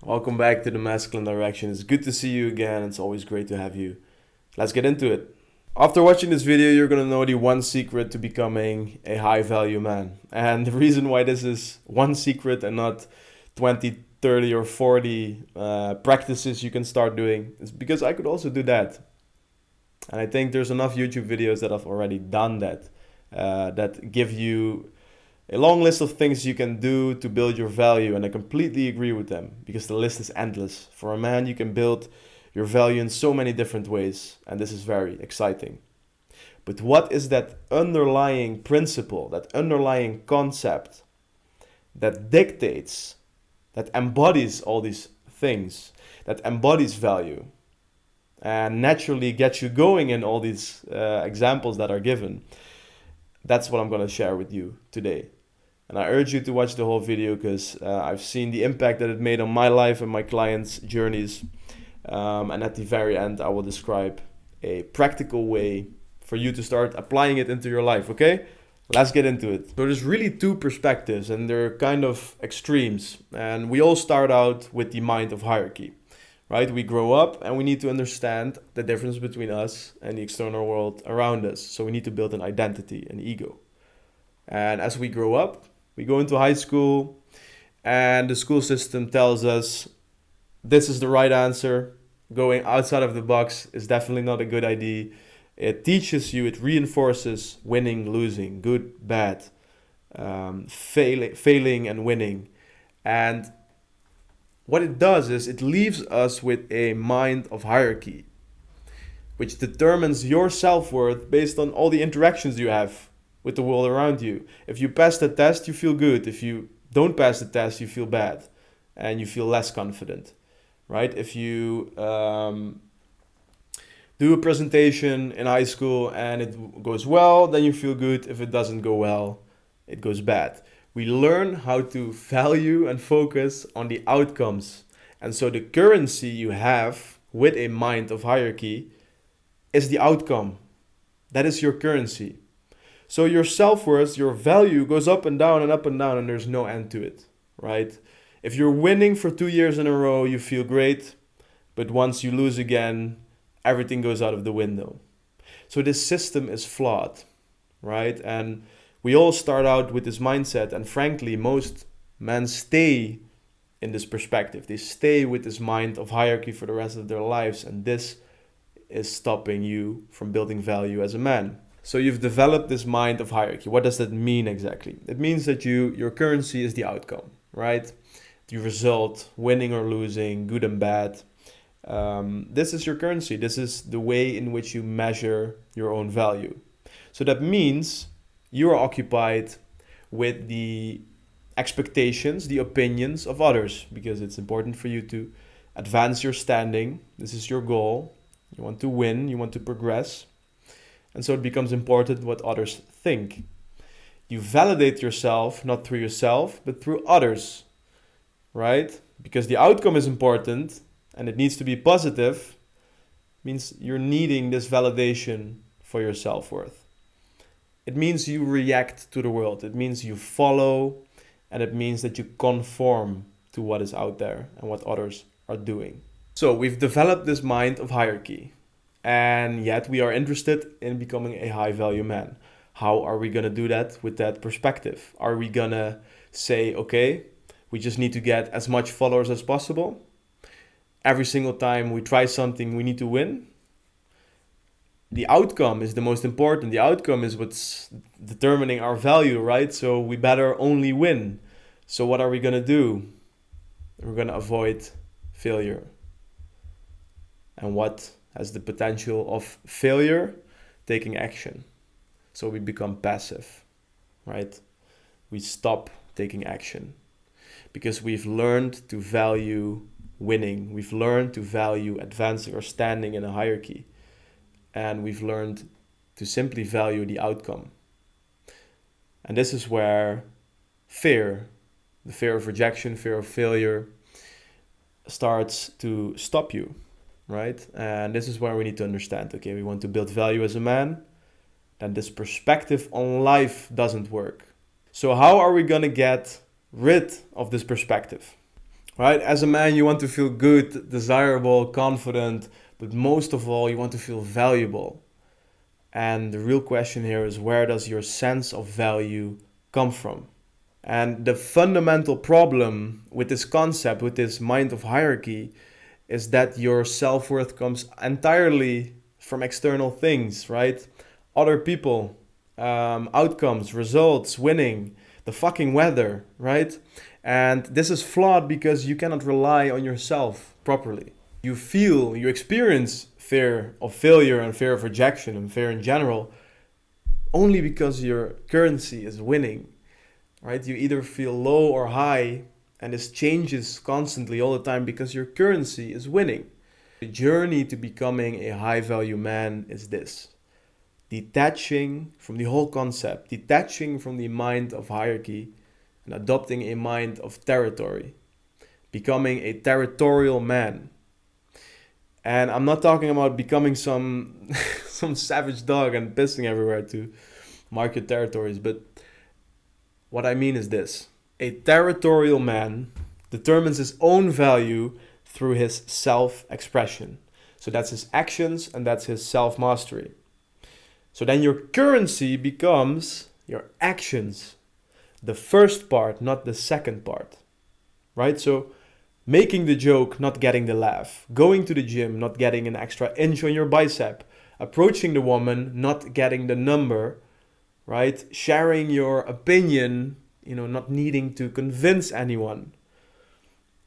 Welcome back to the Masculine Direction. It's good to see you again. It's always great to have you. Let's get into it. After watching this video, you're gonna know the one secret to becoming a high value man. And the reason why this is one secret and not 20, 30, or 40 practices you can start doing is because I could also do that. And I think there's enough YouTube videos that have already done that, that give you a long list of things you can do to build your value, and I completely agree with them because the list is endless. For a man, you can build your value in so many different ways, and this is very exciting. But what is that underlying principle, that underlying concept that dictates, that embodies all these things, that embodies value, and naturally gets you going in all these examples that are given? That's what I'm going to share with you today. And I urge you to watch the whole video because I've seen the impact that it made on my life and my clients' journeys. And at the very end, I will describe a practical way for you to start applying it into your life, okay? Let's get into it. So there's really two perspectives, and they're kind of extremes. And we all start out with the mind of hierarchy, right? We grow up and we need to understand the difference between us and the external world around us. So we need to build an identity, an ego. And as we grow up, we go into high school, and the school system tells us this is the right answer. Going outside of the box is definitely not a good idea. It teaches you, it reinforces winning, losing, good, bad, failing and winning. And what it does is it leaves us with a mind of hierarchy, which determines your self-worth based on all the interactions you have with the world around you. If you pass the test, you feel good. If you don't pass the test, you feel bad and you feel less confident, right? If you do a presentation in high school and it goes well, then you feel good. If it doesn't go well, it goes bad. We learn how to value and focus on the outcomes. And so the currency you have with a mind of hierarchy is the outcome. That is your currency. So your self-worth, your value goes up and down and up and down, and there's no end to it, right? If you're winning for 2 years in a row, you feel great. But once you lose again, everything goes out of the window. So this system is flawed, right? And we all start out with this mindset. And frankly, most men stay in this perspective. They stay with this mind of hierarchy for the rest of their lives. And this is stopping you from building value as a man. So you've developed this mind of hierarchy. What does that mean exactly? It means that your currency is the outcome, right? The result, winning or losing, good and bad. This is your currency. This is the way in which you measure your own value. So that means you are occupied with the expectations, the opinions of others, because it's important for you to advance your standing. This is your goal. You want to win, you want to progress. And so it becomes important what others think. You validate yourself, not through yourself, but through others, right? Because the outcome is important and it needs to be positive, means you're needing this validation for your self-worth. It means you react to the world. It means you follow, and it means that you conform to what is out there and what others are doing. So we've developed this mind of hierarchy. And yet we are interested in becoming a high value man. How are we going to do that with that perspective? Are we going to say, okay, we just need to get as much followers as possible? Every single time we try something, we need to win? The outcome is the most important. The outcome is what's determining our value, right? So we better only win. So what are we going to do? We're going to avoid failure. And what has the potential of failure? Taking action. So we become passive, right? We stop taking action because we've learned to value winning. We've learned to value advancing or standing in a hierarchy. And we've learned to simply value the outcome. And this is where fear, the fear of rejection, fear of failure, starts to stop you. Right? And this is where we need to understand, okay, we want to build value as a man, then this perspective on life doesn't work. So how are we going to get rid of this perspective? right? As a man, you want to feel good, desirable, confident, but most of all, you want to feel valuable. And the real question here is, where does your sense of value come from? And the fundamental problem with this concept, with this mind of hierarchy, is that your self-worth comes entirely from external things, right? Other people, outcomes, results, winning, the fucking weather, right? And this is flawed because you cannot rely on yourself properly. You experience fear of failure and fear of rejection and fear in general only because your currency is winning, right? You either feel low or high, and this changes constantly all the time because your currency is winning. The journey to becoming a high value man is this: detaching from the whole concept, detaching from the mind of hierarchy, and adopting a mind of territory, becoming a territorial man. And I'm not talking about becoming some some savage dog and pissing everywhere to mark your territories, but what I mean is this: a territorial man determines his own value through his self-expression. So that's his actions and that's his self-mastery. So then your currency becomes your actions. The first part, not the second part. Right? So making the joke, not getting the laugh. Going to the gym, not getting an extra inch on your bicep. Approaching the woman, not getting the number. Right? Sharing your opinion, not needing to convince anyone.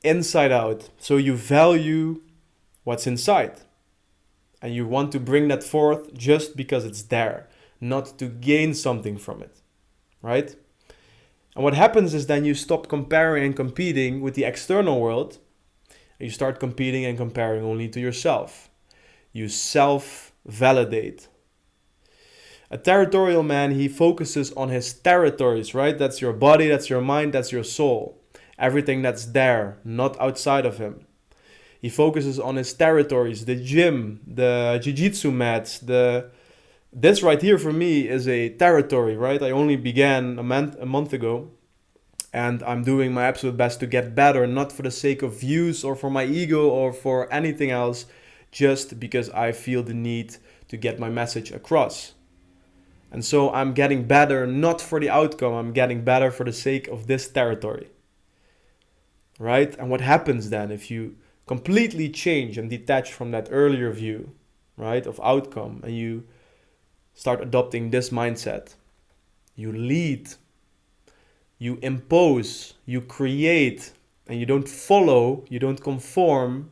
Inside out. So you value what's inside. And you want to bring that forth just because it's there, not to gain something from it. Right? And what happens is then you stop comparing and competing with the external world. And you start competing and comparing only to yourself. You self-validate. A territorial man, he focuses on his territories, right? That's your body, that's your mind, that's your soul. Everything that's there, not outside of him. He focuses on his territories, the gym, the jiu-jitsu mats, this right here for me is a territory, right? I only began a month ago, and I'm doing my absolute best to get better, not for the sake of views or for my ego or for anything else, just because I feel the need to get my message across. And so I'm getting better not for the outcome, I'm getting better for the sake of this territory. Right? And what happens then if you completely change and detach from that earlier view, right, of outcome, and you start adopting this mindset? You lead, you impose, you create, and you don't follow, you don't conform,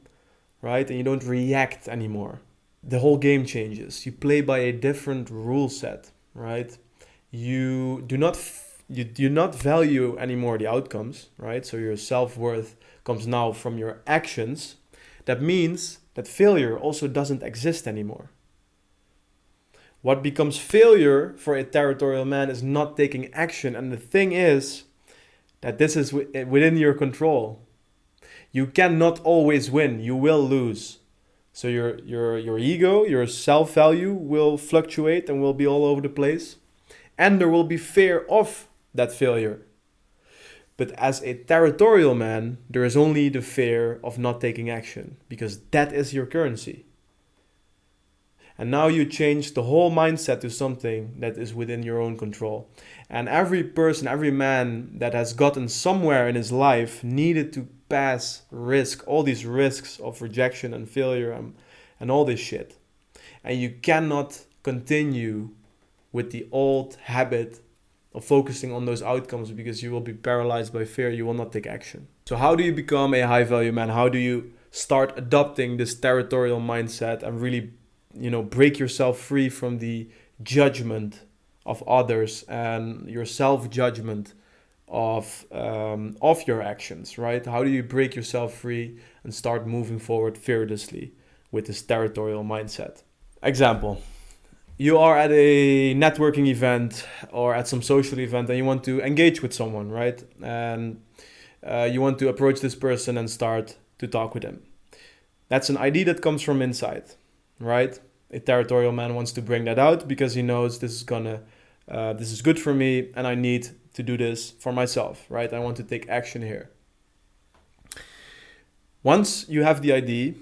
right? And you don't react anymore. The whole game changes. You play by a different rule set, right? You do not value anymore the outcomes, right? So your self-worth comes now from your actions. That means that failure also doesn't exist anymore. What becomes failure for a territorial man is not taking action. And the thing is that this is within your control. You cannot always win. You will lose. So your ego, your self-value will fluctuate and will be all over the place. And there will be fear of that failure. But as a territorial man, there is only the fear of not taking action, because that is your currency. And now you change the whole mindset to something that is within your own control. And every person, every man that has gotten somewhere in his life needed to pass risk, all these risks of rejection and failure and all this shit. And you cannot continue with the old habit of focusing on those outcomes, because you will be paralyzed by fear. You will not take action. So how do you become a high value man? How do you start adopting this territorial mindset and really, break yourself free from the judgment of others and your self-judgment of your actions, right? How do you break yourself free and start moving forward fearlessly with this territorial mindset? Example. You are at a networking event or at some social event and you want to engage with someone, right? And you want to approach this person and start to talk with them. That's an idea that comes from inside, right? A territorial man wants to bring that out because he knows this is good for me and I need to do this for myself, right? I want to take action here. Once you have the idea,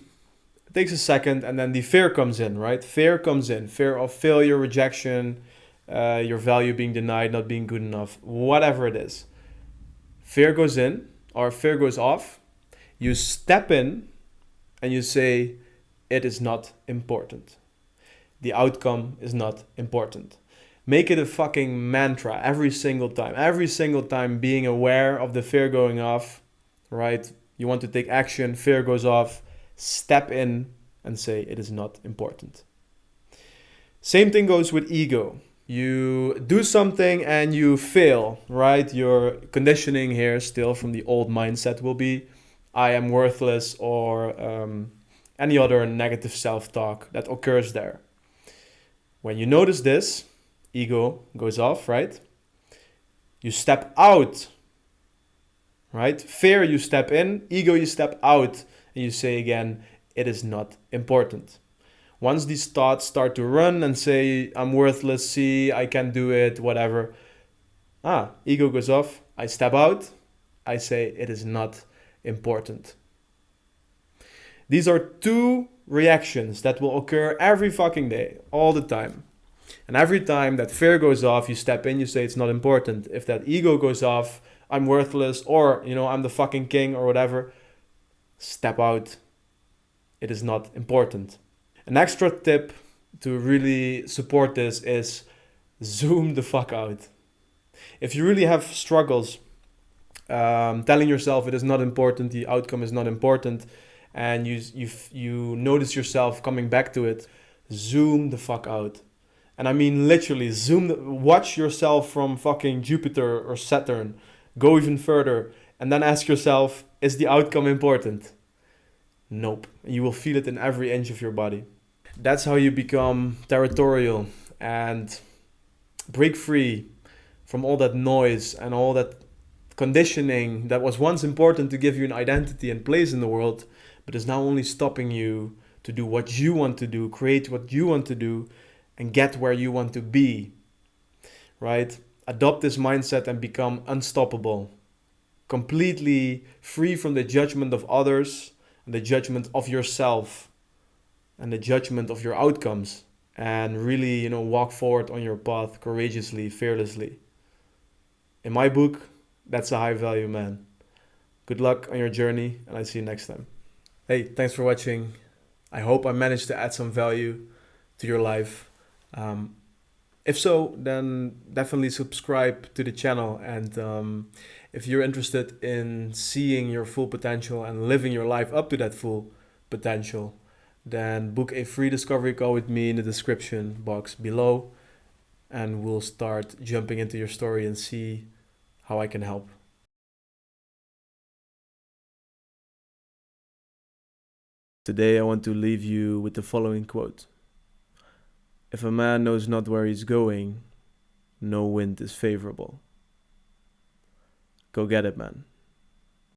it takes a second, and then the fear comes in, right? Fear comes in. Fear of failure, rejection, your value being denied, not being good enough, whatever it is. Fear goes in, or fear goes off. You step in and you say, it is not important. The outcome is not important. Make it a fucking mantra every single time. Every single time being aware of the fear going off, right? You want to take action, fear goes off, step in and say it is not important. Same thing goes with ego. You do something and you fail, right? Your conditioning here still from the old mindset will be, I am worthless, or any other negative self-talk that occurs there. When you notice this, ego goes off, right? You step out, right? Fear, you step in. Ego, you step out. And you say again, it is not important. Once these thoughts start to run and say, I'm worthless, see, I can't do it, whatever. Ego goes off. I step out. I say, it is not important. These are two reactions that will occur every fucking day, all the time. And every time that fear goes off, you step in, you say it's not important. If that ego goes off, I'm worthless, or, I'm the fucking king, or whatever, step out. It is not important. An extra tip to really support this is zoom the fuck out. If you really have struggles telling yourself it is not important, the outcome is not important, and you notice yourself coming back to it, zoom the fuck out. And I mean literally watch yourself from fucking Jupiter or Saturn, go even further, and then ask yourself, is the outcome important? Nope. You will feel it in every inch of your body. That's how you become territorial and break free from all that noise and all that conditioning that was once important to give you an identity and place in the world, but is now only stopping you to do what you want to do, create what you want to do, and get where you want to be, right? Adopt this mindset and become unstoppable, completely free from the judgment of others and the judgment of yourself and the judgment of your outcomes, and really, walk forward on your path courageously, fearlessly. In my book, that's a high value man. Good luck on your journey, and I'll see you next time. Hey, thanks for watching. I hope I managed to add some value to your life. If so, then definitely subscribe to the channel. And if you're interested in seeing your full potential and living your life up to that full potential, then book a free discovery call with me in the description box below, and we'll start jumping into your story and see how I can help. Today I want to leave you with the following quote. If a man knows not where he's going, no wind is favorable. Go get it, man.